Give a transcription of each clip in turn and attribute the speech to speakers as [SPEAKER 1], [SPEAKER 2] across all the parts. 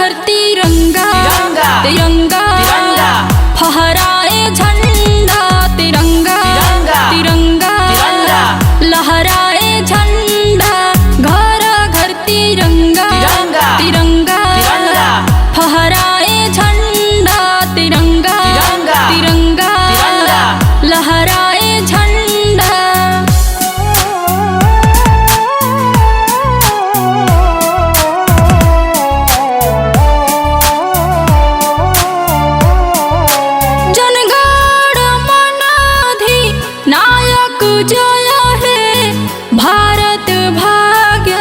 [SPEAKER 1] घर तिरंगा तिरंगा फहराए झंडा तिरंगा तिरंगा लहराए झंडा घर घर तिरंगा तिरंगा फहराए झंडा तिरंगा तिरंगा लहराए झंडा। जनगण मन अधिनायक जय है भारत भाग्य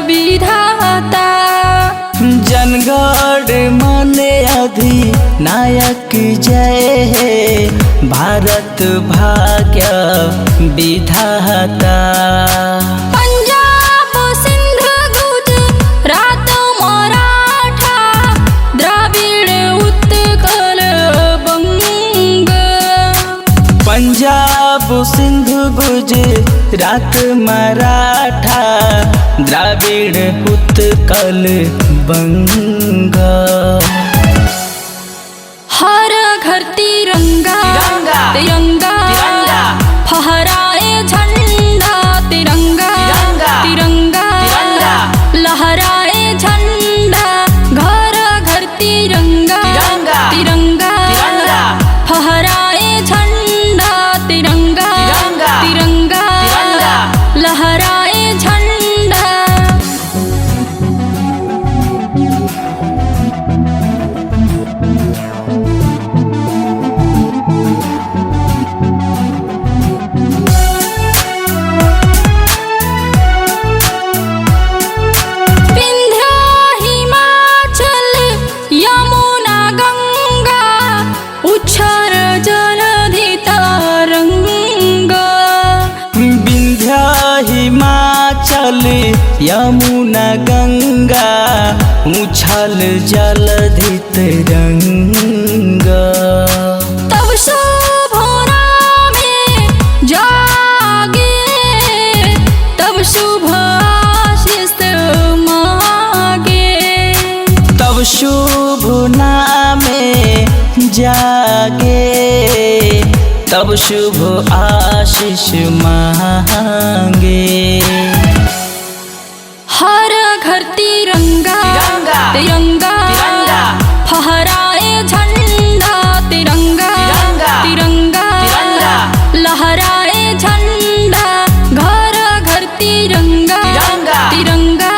[SPEAKER 1] विधाता।
[SPEAKER 2] जनगण मन अधिनायक जय है भारत भाग्य विधाता।
[SPEAKER 1] पंजाब सिंध गुजरात मराठा द्राविड़ उत्कल बंग।
[SPEAKER 2] पंजाब सिंध गुजरात मराठा द्राविड़ उत्कल बंग।
[SPEAKER 1] हर घर तिरंगा तिरंगा फहराए झंडा तिरंगा तिरंगा लहराए झंडा घर घर तिरंगा तिरंगा फहराए झंडा तिरंगा तिरंगा लहराए झंडा। विंध्य हिमाचल यमुना गंगा उच्छल जलधि तरंगा।
[SPEAKER 2] विंध्य हिमाचल यमुना गंगा उछल जलधि तरंगा।
[SPEAKER 1] तब शुभोरा में जागे तब शुभ आशीष मांगे।
[SPEAKER 2] तब शुभ नामे जागे तब शुभ आशीष मांगे।
[SPEAKER 1] हर घर तिरंगा तिरंगा फहराए झंडा तिरंगा तिरंगा लहराए झंडा घर घर तिरंगा तिरंगा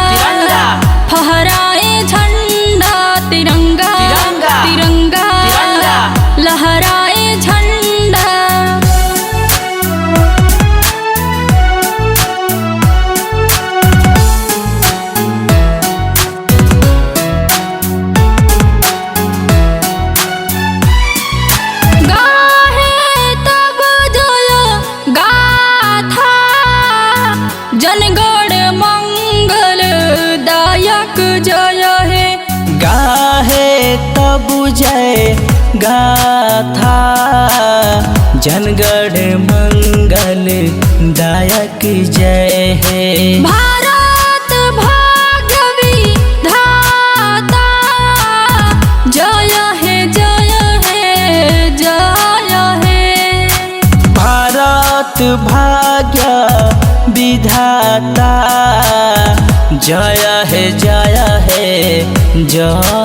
[SPEAKER 1] फहराए झंडा तिरंगा तिरंगा लहराए झंडा। जनगण मंगल दायक जय है
[SPEAKER 2] गाहे तब जय गाथा जनगण मंगल दायक जय है।
[SPEAKER 1] भारत भाग्य विधाता जय है जय है जय है।
[SPEAKER 2] भारत भाग्य विधाता जय है जय है जय